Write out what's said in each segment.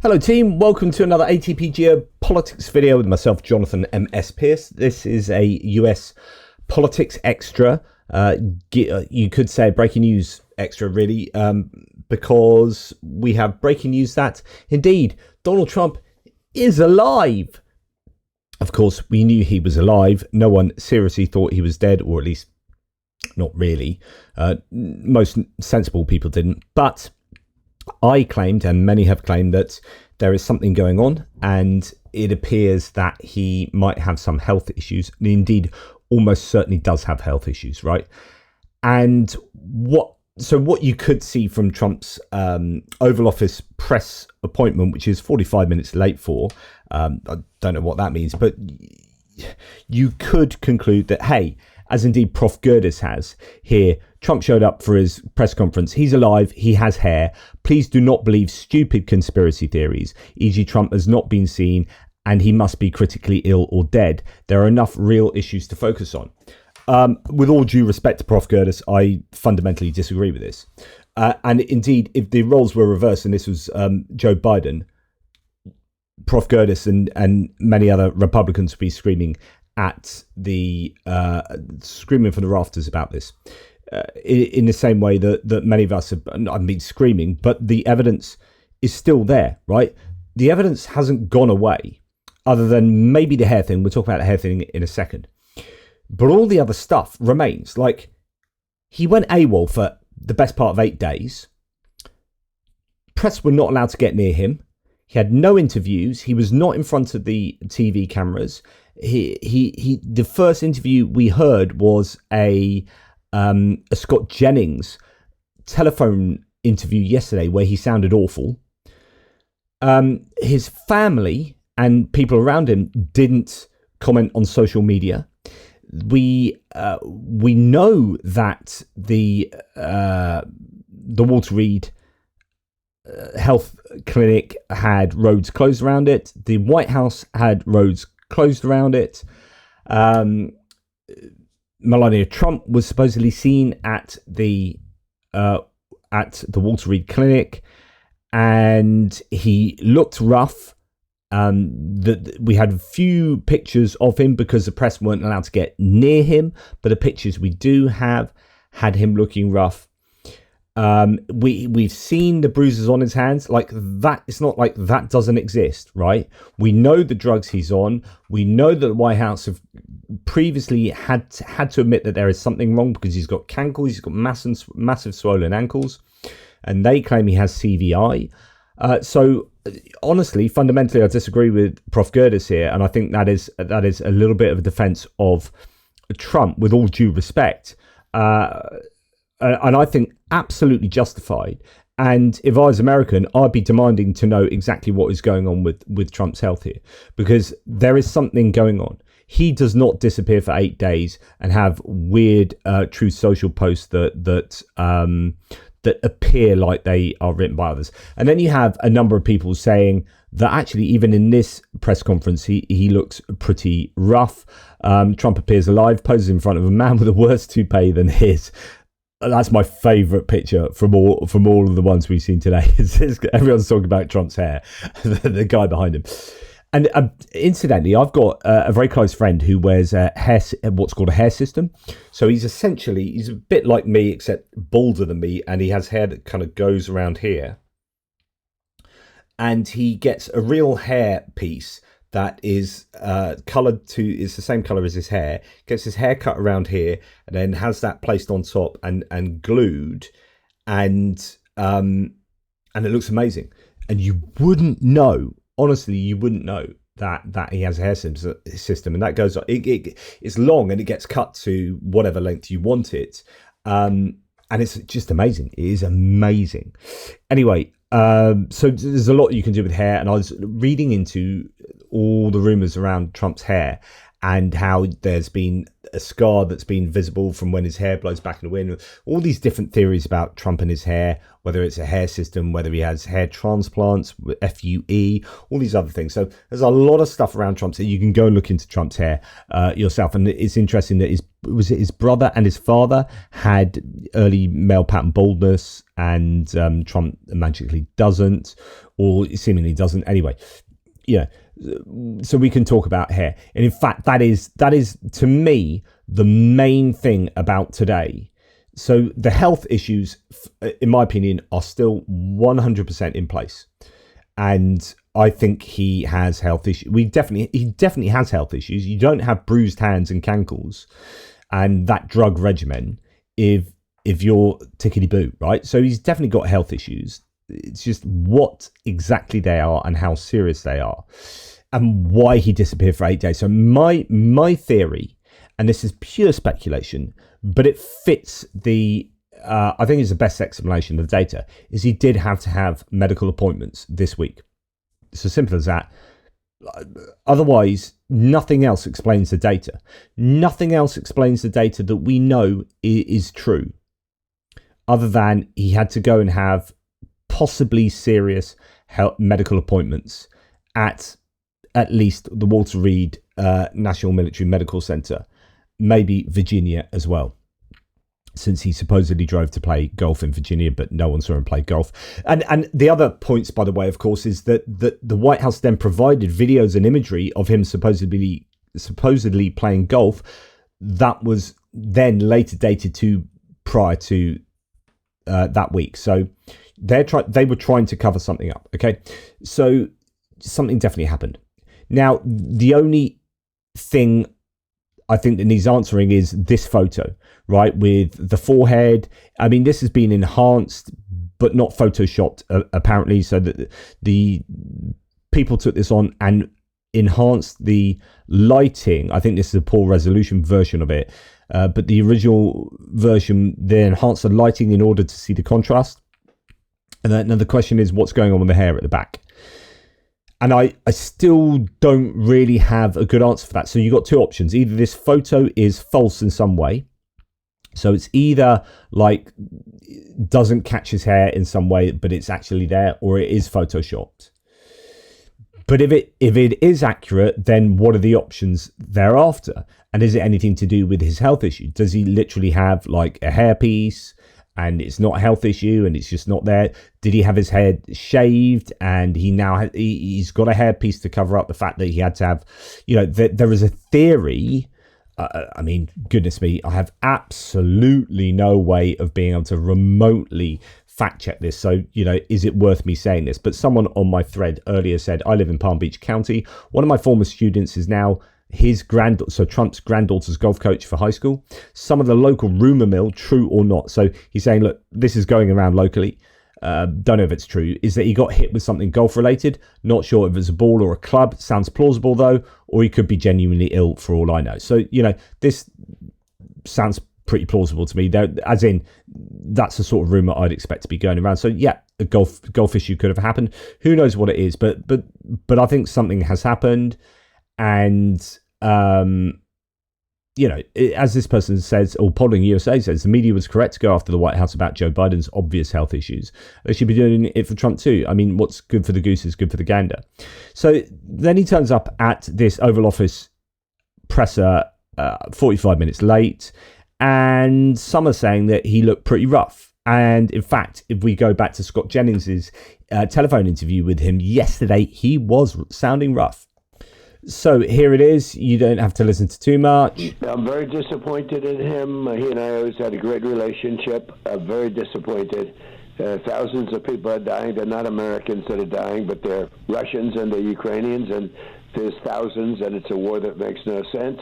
Hello team, welcome to another ATPGEO Politics video with myself, Jonathan MS Pearce. This is a US politics extra, you could say breaking news extra really, because we have breaking news that indeed Donald Trump is alive. Of course, we knew he was alive. No one seriously thought he was dead, or at least not really. Most sensible people didn't, but I claimed, and many have claimed, that there is something going on, and it appears that he might have some health issues. And indeed, almost certainly does have health issues, right? And what you could see from Trump's Oval Office press appointment, which is 45 minutes late for, I don't know what that means, but you could conclude that, hey, as indeed Prof. Gerdes has here, Trump showed up for his press conference. He's alive. He has hair. Please do not believe stupid conspiracy theories, e.g. Trump has not been seen and he must be critically ill or dead. There are enough real issues to focus on. With all due respect to Prof. Gerdes, I fundamentally disagree with this. And indeed, if the roles were reversed and this was Joe Biden, Prof. Gerdes and many other Republicans would be screaming at the screaming from the rafters about this, in the same way that many of us have. I've been screaming, but the evidence is still there, right? The evidence hasn't gone away, other than maybe the hair thing. We'll talk about the hair thing in a second, but all the other stuff remains. Like, he went AWOL for the best part of 8 days. Press were not allowed to get near him. He had no interviews. He was not in front of the TV cameras. The first interview we heard was a Scott Jennings telephone interview yesterday where he sounded awful. His family and people around him didn't comment on social media. We know that the Walter Reed health clinic had roads closed around it. The White House had roads closed around it. Melania Trump was supposedly seen at the Walter Reed clinic, and he looked rough. We had a few pictures of him because the press weren't allowed to get near him, but the pictures we do have had him looking rough. We've seen the bruises on his hands. Like that, it's not like that doesn't exist, right? We know the drugs he's on. We know that the White House have previously had to admit that there is something wrong because he's got cankles, he's got massive swollen ankles, and they claim he has CVI. So honestly, fundamentally, I disagree with Prof. Gerdes here, and I think that is a little bit of a defense of Trump, with all due respect. And I think absolutely justified. And if I was American, I'd be demanding to know exactly what is going on with Trump's health here, because there is something going on. He does not disappear for 8 days and have weird Truth Social posts that appear like they are written by others. And then you have a number of people saying that actually, even in this press conference, he looks pretty rough. Trump appears alive, poses in front of a man with a worse toupee than his. That's my favourite picture from all of the ones we've seen today. Everyone's talking about Trump's hair, the guy behind him. And incidentally, I've got a very close friend who wears what's called a hair system. So he's a bit like me, except balder than me, and he has hair that kind of goes around here. And he gets a real hair piece that is coloured is the same colour as his hair, gets his hair cut around here, and then has that placed on top and glued, and it looks amazing. And you wouldn't know, honestly, that he has a hair system, and that goes on. It's long and it gets cut to whatever length you want it, and it's just amazing. It is amazing. Anyway, so there's a lot you can do with hair, and I was reading into all the rumors around Trump's hair and how there's been a scar that's been visible from when his hair blows back in the wind. All these different theories about Trump and his hair, whether it's a hair system, whether he has hair transplants, FUE, all these other things. So there's a lot of stuff around Trump's hair. You can go and look into Trump's hair yourself. And it's interesting that his brother and his father had early male pattern baldness, and Trump magically doesn't. or seemingly doesn't. Anyway, yeah. So we can talk about hair, and in fact, that is to me the main thing about today. So the health issues, in my opinion, are still 100% in place, and I think he has health issues. He definitely has health issues. You don't have bruised hands and cankles, and that drug regimen if you're tickety boo, right? So he's definitely got health issues. It's just what exactly they are and how serious they are, and why he disappeared for 8 days. So my theory, and this is pure speculation, but it fits the I think it's the best explanation of the data, is he did have to have medical appointments this week. It's as simple as that. Otherwise, nothing else explains the data. Nothing else explains the data that we know is true, other than he had to go and have possibly serious medical appointments at least the Walter Reed National Military Medical Center, maybe Virginia as well, since he supposedly drove to play golf in Virginia, but no one saw him play golf. And the other points, by the way, of course, is that the White House then provided videos and imagery of him supposedly playing golf. That was then later dated to prior to that week. So they were trying to cover something up. Okay, so something definitely happened. Now, the only thing I think that needs answering is this photo, right, with the forehead. I mean, this has been enhanced, but not photoshopped, apparently, so that the people took this on and enhanced the lighting. I think this is a poor resolution version of it, but the original version, they enhanced the lighting in order to see the contrast. And then the question is, what's going on with the hair at the back? And I still don't really have a good answer for that. So you've got two options. Either this photo is false in some way. So it's either like doesn't catch his hair in some way, but it's actually there, or it is photoshopped. But if it is accurate, then what are the options thereafter? And is it anything to do with his health issue? Does he literally have like a hairpiece and it's not a health issue and it's just not there? Did he have his head shaved and he's got a hairpiece to cover up the fact that he had to have, there is a theory. I mean, goodness me, I have absolutely no way of being able to remotely fact check this. So, is it worth me saying this? But someone on my thread earlier said, I live in Palm Beach County. One of my former students is now Trump's granddaughter's golf coach for high school. Some of the local rumor mill, true or not. So he's saying, look, this is going around locally. Don't know if it's true, is that he got hit with something golf related. Not sure if it's a ball or a club. Sounds plausible though, or he could be genuinely ill for all I know. So, this sounds pretty plausible to me. As in, that's the sort of rumor I'd expect to be going around. So yeah, a golf issue could have happened. Who knows what it is, but I think something has happened. And as this person says, or Polling USA says, the media was correct to go after the White House about Joe Biden's obvious health issues. They should be doing it for Trump too. I mean, what's good for the goose is good for the gander. So then he turns up at this Oval Office presser 45 minutes late, and some are saying that he looked pretty rough. And in fact, if we go back to Scott Jennings's telephone interview with him yesterday, he was sounding rough. So here it is. You don't have to listen to too much. I'm very disappointed in him. He and I always had a great relationship. I'm very disappointed. Thousands of people are dying. They're not Americans that are dying, but they're Russians and they're Ukrainians, and there's thousands, and it's a war that makes no sense.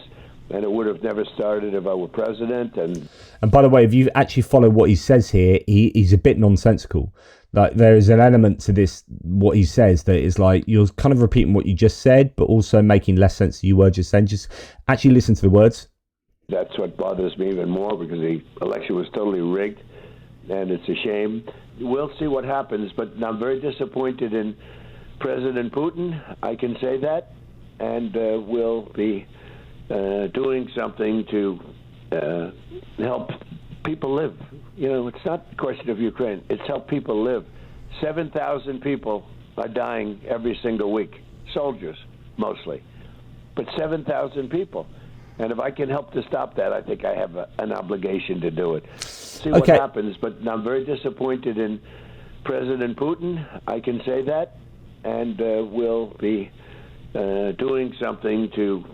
And it would have never started if I were president. And by the way, if you actually follow what he says here, he's a bit nonsensical. Like, there is an element to this, what he says, that is like, you're kind of repeating what you just said, but also making less sense than you were just saying. Just actually listen to the words. That's what bothers me even more, because the election was totally rigged, and it's a shame. We'll see what happens, but I'm very disappointed in President Putin. I can say that, and we'll be doing something to help people live. It's not a question of Ukraine. It's help people live. 7,000 people are dying every single week. Soldiers, mostly. But 7,000 people. And if I can help to stop that, I think I have an obligation to do it. See what happens. But I'm very disappointed in President Putin. I can say that, and will be doing something to.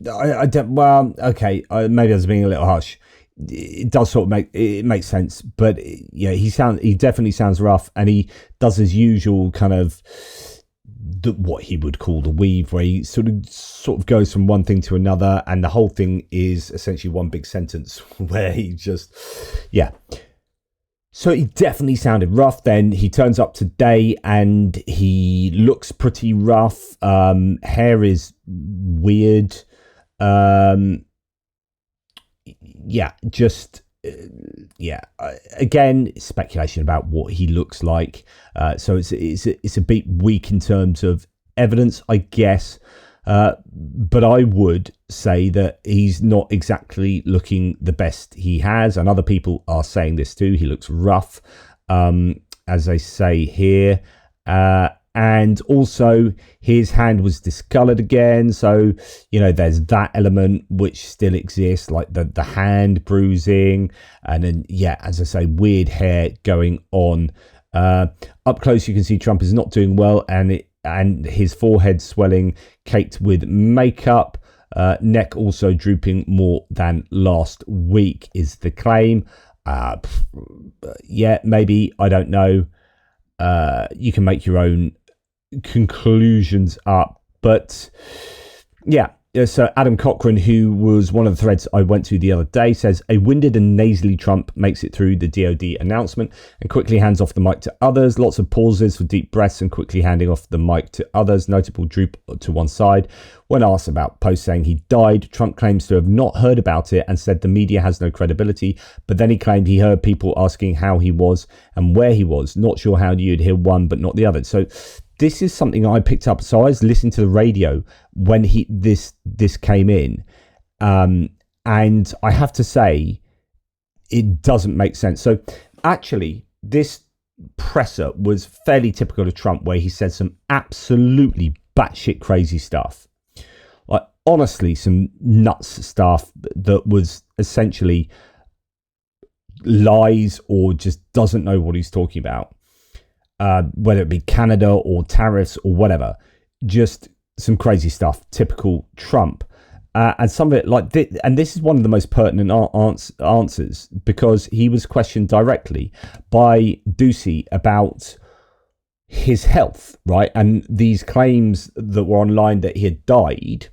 I don't. Well, okay. Maybe I was being a little harsh. It does sort of makes sense, but yeah, he definitely sounds rough, and he does his usual kind of what he would call the weave, where he sort of goes from one thing to another, and the whole thing is essentially one big sentence where he just, yeah. So he definitely sounded rough. Then he turns up today and he looks pretty rough. Hair is weird. Yeah, just again, speculation about what he looks like. So it's a bit weak in terms of evidence, I guess. But I would say that he's not exactly looking the best he has, and other people are saying this too. He looks rough, as I say here. And also his hand was discolored again. So, there's that element which still exists, like the hand bruising. And then, yeah, as I say, weird hair going on. Up close, you can see Trump is not doing well, and his forehead swelling, caked with makeup. Neck also drooping more than last week is the claim. Yeah, maybe, I don't know. You can make your own conclusions up, but yeah. So Adam Cochran, who was one of the threads I went to the other day, says a winded and nasally Trump makes it through the DOD announcement and quickly hands off the mic to others. Lots of pauses for deep breaths and quickly handing off the mic to others. Notable droop to one side. When asked about post saying he died, Trump claims to have not heard about it and said the media has no credibility. But then he claimed he heard people asking how he was and where he was. Not sure how you'd hear one but not the other. So this is something I picked up. So I was listening to the radio when this came in, and I have to say it doesn't make sense. So actually, this presser was fairly typical of Trump, where he said some absolutely batshit crazy stuff, like honestly some nuts stuff that was essentially lies or just doesn't know what he's talking about. Whether it be Canada or tariffs or whatever, just some crazy stuff, typical Trump. And some of it like this, and this is one of the most pertinent answers, because he was questioned directly by D.C. about his health, right? And these claims that were online that he had died.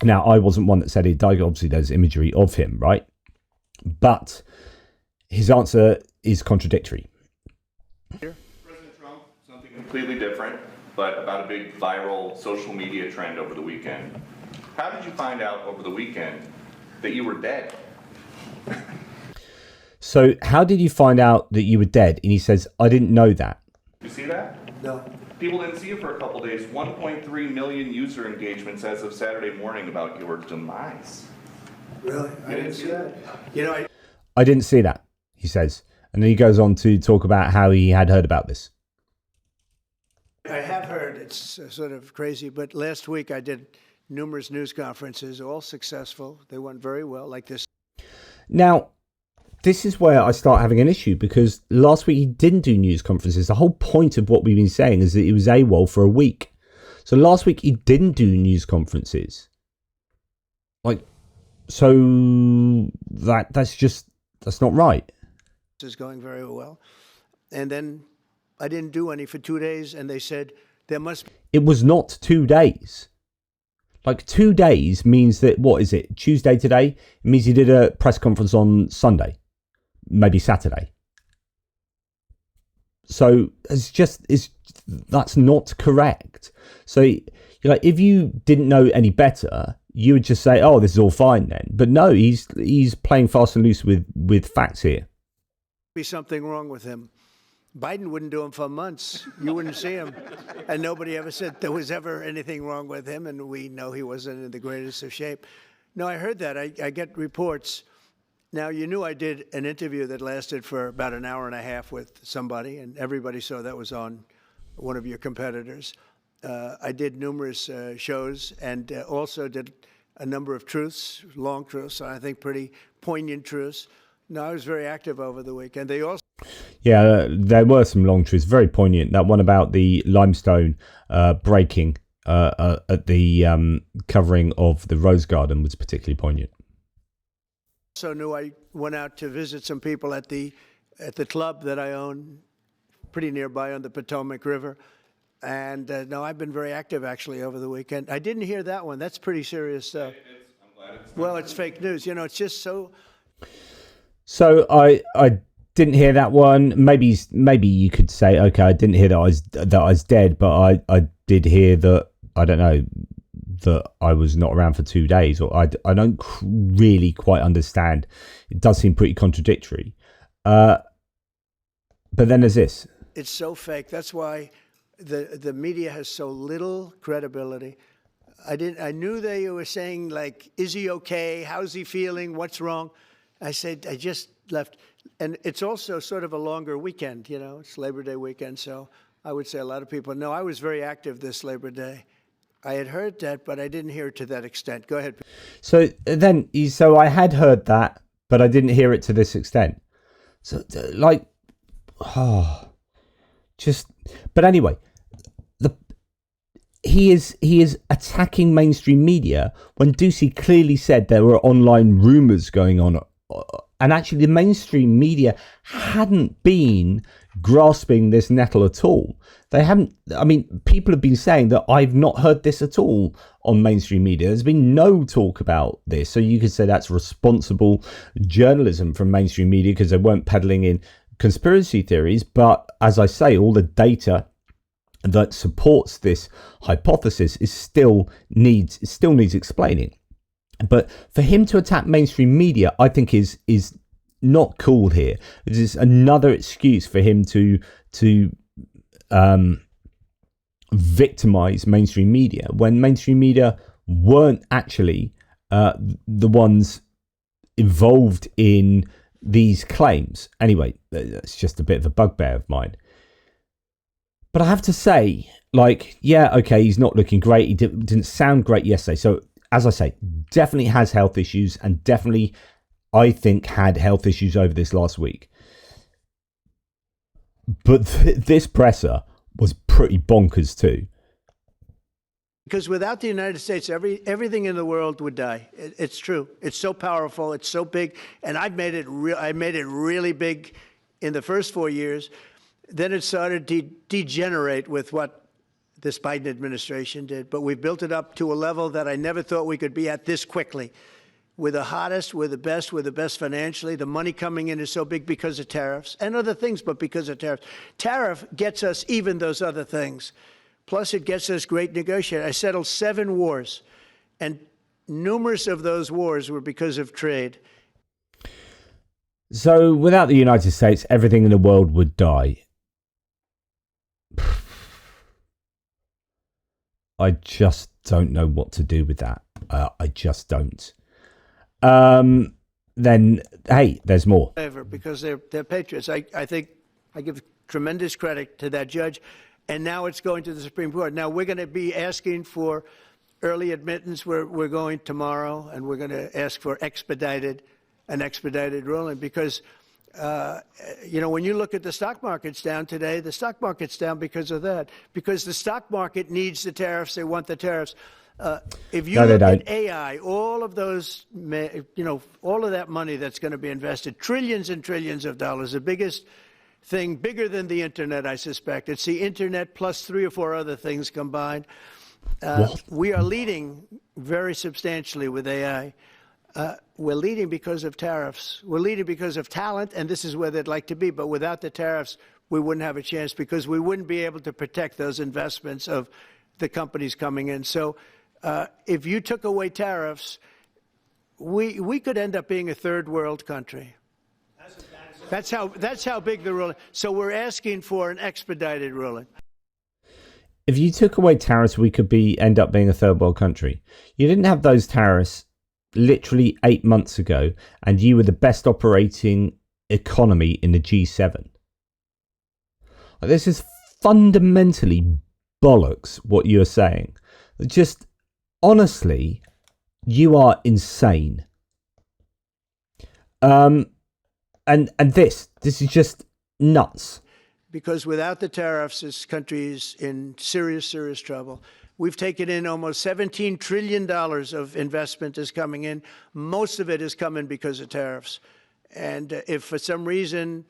Now, I wasn't one that said he died. Obviously, there's imagery of him, right? But his answer is contradictory. Completely different, but about a big viral social media trend over the weekend. How did you find out over the weekend that you were dead? So how did you find out that you were dead? And he says, I didn't know that. You see that? No. People didn't see it for a couple days. 1.3 million user engagements as of Saturday morning about your demise. Really? I didn't see that. I didn't see that, he says. And then he goes on to talk about how he had heard about this. I have heard, it's sort of crazy, but last week I did numerous news conferences, all successful. They went very well, like this. Now, this is where I start having an issue, because last week he didn't do news conferences. The whole point of what we've been saying is that he was AWOL for a week. So last week he didn't do news conferences. So that's not right. This is going very well. And then I didn't do any for 2 days, and they said there must be. It was not 2 days. 2 days means that, what is it, Tuesday today? It means he did a press conference on Sunday, maybe Saturday. So that's not correct. So if you didn't know any better, you would just say, oh, this is all fine then. But no, he's playing fast and loose with facts here. Be something wrong with him. Biden wouldn't do him for months. You wouldn't see him. And nobody ever said there was ever anything wrong with him, and we know he wasn't in the greatest of shape. No, I heard that. I get reports. Now, you knew I did an interview that lasted for about an hour and a half with somebody, and everybody saw that was on one of your competitors. I did numerous shows, and also did a number of truths, long truths, I think pretty poignant truths. No, I was very active over the weekend. They also Yeah, there were some long truths, very poignant. That one about the limestone breaking at the covering of the Rose Garden was particularly poignant. Also knew I went out to visit some people at the club that I own, pretty nearby on the Potomac River. And no, I've been very active actually over the weekend. I didn't hear that one. That's pretty serious stuff. I'm glad it's Well, it's fake news. You know, it's just so. So I didn't hear that one. Maybe you could say, okay, I didn't hear that I was dead, but I did hear that, I don't know, that I was not around for 2 days, or I don't really quite understand. It does seem pretty contradictory. But then there's this. It's so fake. That's why the media has so little credibility. I knew they were saying, like, is he okay? How's he feeling? What's wrong? I said, I just left. And it's also sort of a longer weekend, you know, it's Labor Day weekend. So I would say a lot of people know I was very active this Labor Day. I had heard that, but I didn't hear it to that extent. Go ahead. So I had heard that, but I didn't hear it to this extent. So like, but anyway, he is attacking mainstream media when Ducey clearly said there were online rumors going on, and actually the mainstream media hadn't been grasping this nettle at all. They haven't. I mean, people have been saying that I've not heard this at all on mainstream media. There's been no talk about this, so you could say that's responsible journalism from mainstream media because they weren't peddling in conspiracy theories. But as I say, all the data that supports this hypothesis still needs explaining. But for him to attack mainstream media, I think is not cool here. It is another excuse for him to victimize mainstream media when mainstream media weren't actually the ones involved in these claims. Anyway, that's just a bit of a bugbear of mine. But I have to say, like, yeah, okay, he's not looking great. He didn't sound great yesterday. So, as I say, definitely has health issues, and definitely, I think, had health issues over this last week. But this presser was pretty bonkers too. Because without the United States, everything in the world would die. It's true. It's so powerful. It's so big. And I made it really big in the first 4 years. Then it started to degenerate with what this Biden administration did. But we've built it up to a level that I never thought we could be at this quickly. We're the hottest, we're the best financially. The money coming in is so big because of tariffs and other things, but because of tariffs. Tariff gets us even those other things. Plus, it gets us great negotiators. I settled 7 wars, and numerous of those wars were because of trade. So, without the United States, everything in the world would die. I just don't know what to do with that. I just don't. Then, hey, there's more. Because they're patriots. I think I give tremendous credit to that judge. And now it's going to the Supreme Court. Now we're going to be asking for early admittance. We're going tomorrow, and we're going to ask for an expedited ruling because, when you look at the stock market's down today, the stock market's down because of that. Because the stock market needs the tariffs. They want the tariffs. If you look at AI, all of those, all of that money that's going to be invested, trillions and trillions of dollars, the biggest thing, bigger than the internet, I suspect. It's the internet plus 3 or 4 other things combined. We are leading very substantially with AI. We're leading because of tariffs. We're leading because of talent, and this is where they'd like to be. But without the tariffs, we wouldn't have a chance because we wouldn't be able to protect those investments of the companies coming in. So if you took away tariffs, we could end up being a third world country. That's how big the ruling. So we're asking for an expedited ruling. If you took away tariffs, we could end up being a third world country. You didn't have those tariffs literally 8 months ago, and you were the best operating economy in the G7. This is fundamentally bollocks what you're saying. Just honestly, you are insane. And this is just nuts. Because without the tariffs, this country is in serious, serious trouble. We've taken in almost $17 trillion of investment is coming in. Most of it is coming because of tariffs. And if for some reason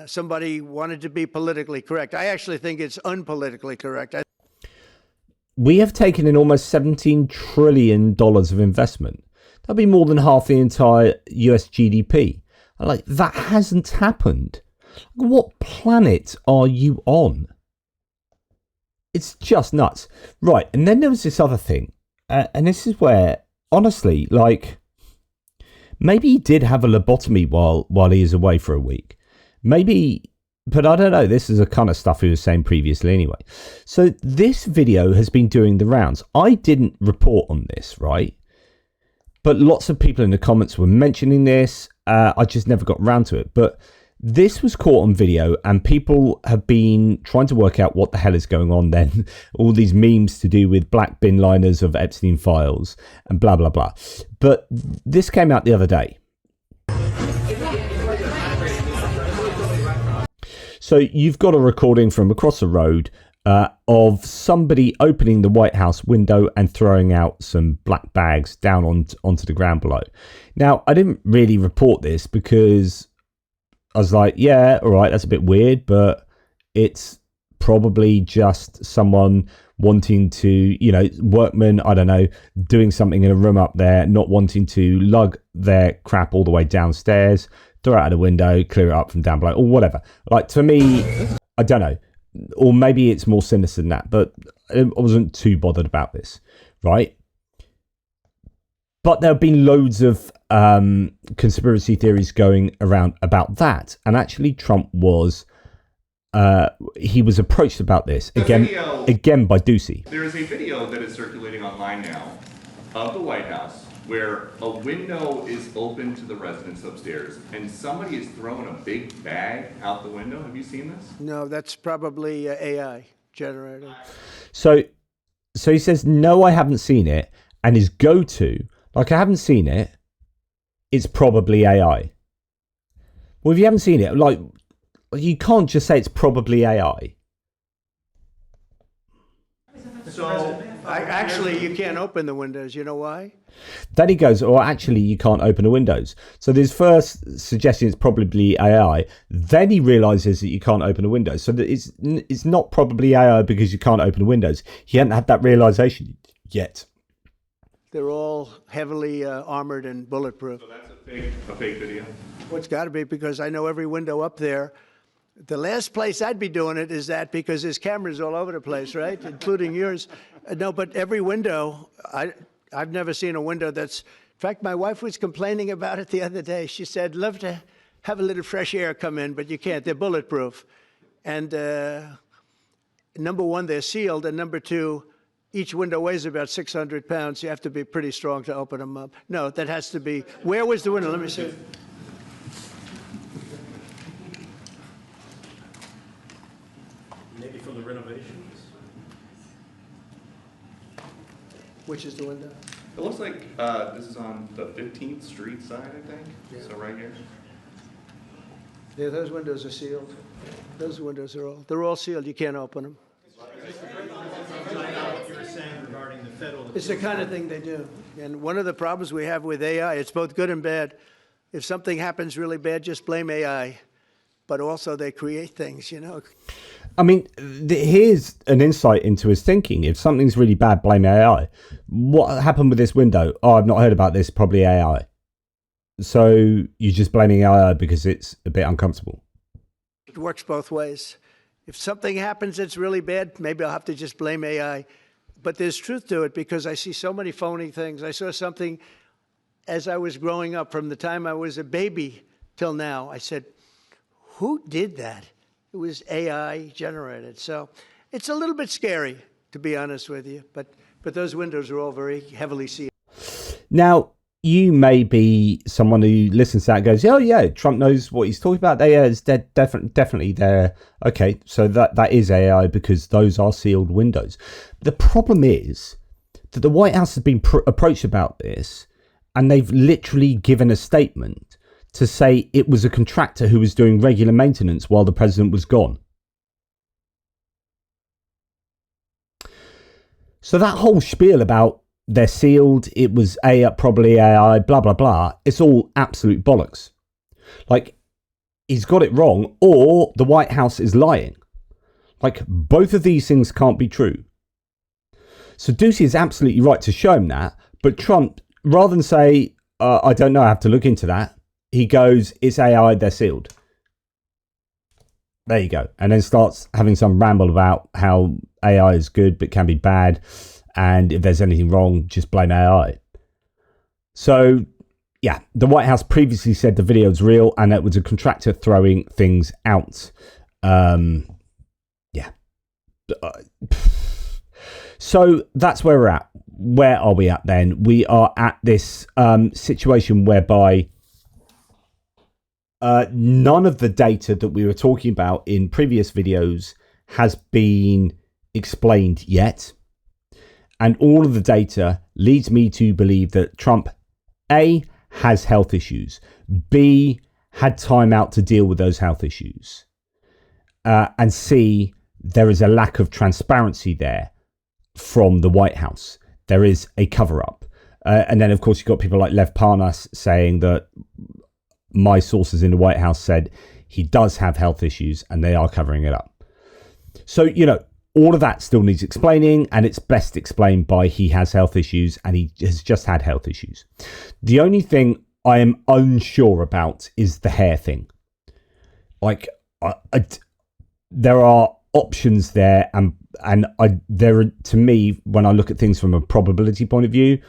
somebody wanted to be politically correct, I actually think it's unpolitically correct. We have taken in almost $17 trillion of investment. That'd be more than half the entire US GDP. Like, that hasn't happened. What planet are you on? It's just nuts. Right, and then there was this other thing. And this is where, honestly, like, maybe he did have a lobotomy while he is away for a week. Maybe, but I don't know. This is the kind of stuff he was saying previously anyway. So this video has been doing the rounds. I didn't report on this, right? But lots of people in the comments were mentioning this. I just never got around to it. But this was caught on video, and people have been trying to work out what the hell is going on then. All these memes to do with black bin liners of Epstein files and blah, blah, blah. But this came out the other day. So you've got a recording from across the road of somebody opening the White House window and throwing out some black bags down onto the ground below. Now, I didn't really report this because I was like, yeah, all right, that's a bit weird, but it's probably just someone wanting to, workmen, I don't know, doing something in a room up there, not wanting to lug their crap all the way downstairs, throw it out the window, clear it up from down below, or whatever. Like, to me, I don't know. Or maybe it's more sinister than that, but I wasn't too bothered about this, right? But there have been loads of conspiracy theories going around about that. And actually, Trump was, he was approached about this, again by Ducey. There is a video that is circulating online now of the White House where a window is open to the residents upstairs and somebody is throwing a big bag out the window. Have you seen this? No, that's probably AI generated. So he says, no, I haven't seen it. And his go-to, like, I haven't seen it, it's probably AI. Well, if you haven't seen it, like, you can't just say it's probably AI. So Actually, you can't open the windows. You know why? Then he goes, or actually, you can't open the windows. So there's first suggesting it's probably AI. Then he realizes that you can't open the windows. So that it's not probably AI because you can't open the windows. He hadn't had that realization yet. They're all heavily armored and bulletproof. So that's a fake video? Well, it's got to be, because I know every window up there. The last place I'd be doing it is that, because there's cameras all over the place, right? Including yours. No, but every window, I've never seen a window that's, in fact, my wife was complaining about it the other day. She said, love to have a little fresh air come in, but you can't. They're bulletproof. And number one, they're sealed. And number two, each window weighs about 600 pounds. You have to be pretty strong to open them up. No, that has to be, where was the window? Let me see. Maybe from the renovations. Which is the window? It looks like this is on the 15th Street side, I think. Yeah. So right here. Yeah, those windows are sealed. Those windows are they're all sealed. You can't open them. What you were saying regarding the federal. It's the kind of thing they do. And one of the problems we have with AI, it's both good and bad. If something happens really bad, just blame AI. But also they create things, I mean, here's an insight into his thinking. If something's really bad, blame AI. What happened with this window? Oh, I've not heard about this, probably AI. So you're just blaming AI because it's a bit uncomfortable. It works both ways. If something happens that's really bad, maybe I'll have to just blame AI. But there's truth to it, because I see so many phony things. I saw something as I was growing up, from the time I was a baby till now. I said, who did that? It was AI generated. So it's a little bit scary, to be honest with you. But those windows are all very heavily sealed. Now, you may be someone who listens to that and goes, oh, yeah, Trump knows what he's talking about. It's definitely there. Okay, so that is AI because those are sealed windows. The problem is that the White House has been approached about this, and they've literally given a statement to say it was a contractor who was doing regular maintenance while the president was gone. So that whole spiel about they're sealed, it was probably AI, blah, blah, blah, it's all absolute bollocks. Like, he's got it wrong, or the White House is lying. Like, both of these things can't be true. So Ducey is absolutely right to show him that, but Trump, rather than say, I don't know, I have to look into that, he goes, it's AI, they're sealed. There you go. And then starts having some ramble about how AI is good but can be bad, and if there's anything wrong, just blame AI. So, yeah, the White House previously said the video is real and it was a contractor throwing things out. So that's where we're at. Where are we at then? We are at this situation whereby none of the data that we were talking about in previous videos has been explained yet. And all of the data leads me to believe that Trump, A, has health issues, B, had time out to deal with those health issues, and C, there is a lack of transparency there from the White House. There is a cover-up. And then, of course, you've got people like Lev Parnas saying that my sources in the White House said he does have health issues and they are covering it up. So, you know, all of that still needs explaining, and it's best explained by he has health issues and he has just had health issues. The only thing I am unsure about is the hair thing. Like, there are options there, and there, to me, when I look at things from a probability point of view,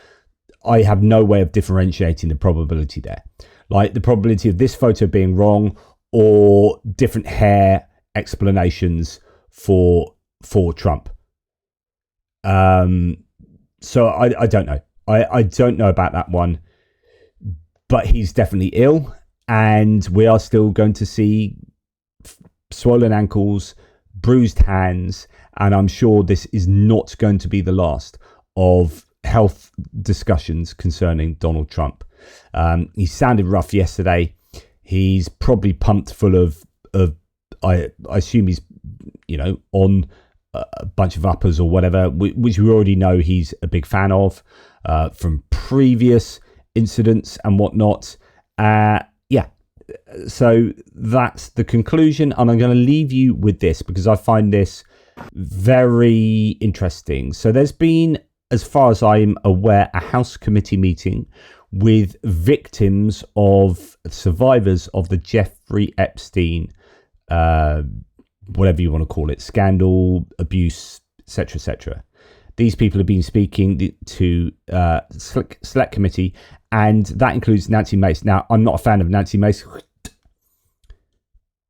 I have no way of differentiating the probability there. Like the probability of this photo being wrong or different hair explanations for Trump. So I don't know. I don't know about that one, but he's definitely ill, and we are still going to see swollen ankles, bruised hands, and I'm sure this is not going to be the last of health discussions concerning Donald Trump. He sounded rough yesterday. He's probably pumped full of I assume he's, you know, on a bunch of uppers or whatever, which we already know he's a big fan of from previous incidents and whatnot. So that's the conclusion, and I'm going to leave you with this because I find this very interesting. So there's been, as far as I'm aware, a House committee meeting with victims of survivors of the Jeffrey Epstein, whatever you want to call it, scandal, abuse, etc., etc. These people have been speaking to select committee, and that includes Nancy Mace. Now, I'm not a fan of Nancy Mace,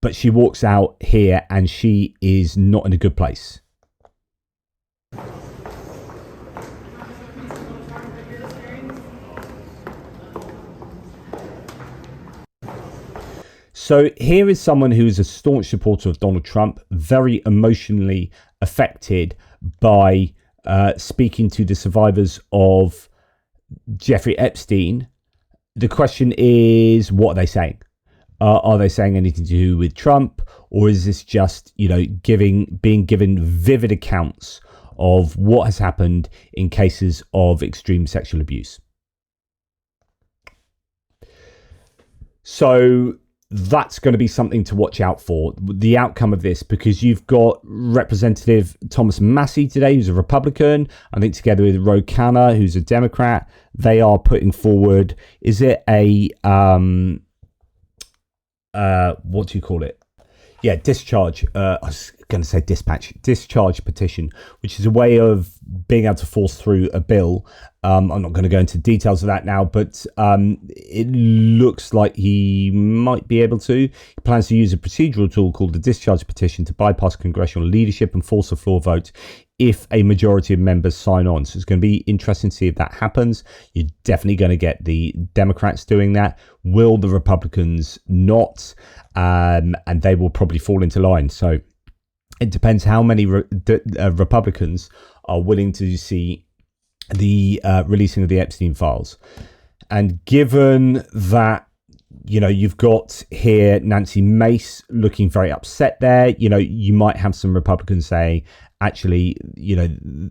but she walks out here and she is not in a good place. So here is someone who is a staunch supporter of Donald Trump, very emotionally affected by speaking to the survivors of Jeffrey Epstein. The question is, what are they saying? Are they saying anything to do with Trump, or is this just, you know, being given vivid accounts of what has happened in cases of extreme sexual abuse? So that's going to be something to watch out for, the outcome of this, because you've got Representative Thomas Massie today, who's a Republican, I think together with Ro Khanna, who's a Democrat. They are putting forward, is it a, what do you call it? Yeah, discharge. I was going to say discharge petition, which is a way of being able to force through a bill. I'm not going to go into details of that now, but it looks like he might be able to. He plans to use a procedural tool called the discharge petition to bypass congressional leadership and force a floor vote if a majority of members sign on. So it's going to be interesting to see if that happens. You're definitely going to get the Democrats doing that. Will the Republicans not? And they will probably fall into line. So it depends how many Republicans are willing to see the releasing of the Epstein files. And given that you've got here Nancy Mace looking very upset there. You might have some Republicans saying, actually,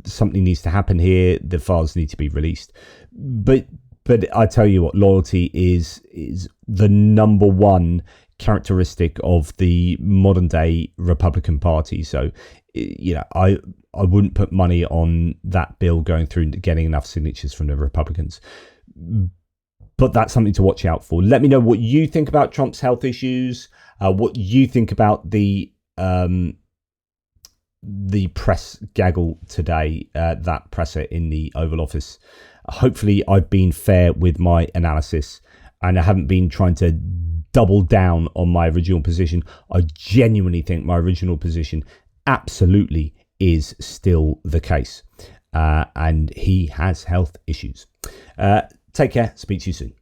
something needs to happen here. The files need to be released. But I tell you what, loyalty is the number one characteristic of the modern day Republican Party. So, I wouldn't put money on that bill going through and getting enough signatures from the Republicans. But that's something to watch out for. Let me know what you think about Trump's health issues, what you think about the press gaggle today, that presser in the Oval Office. Hopefully I've been fair with my analysis and I haven't been trying to double down on my original position. I genuinely think my original position absolutely is still the case. And he has health issues. Take care. Speak to you soon.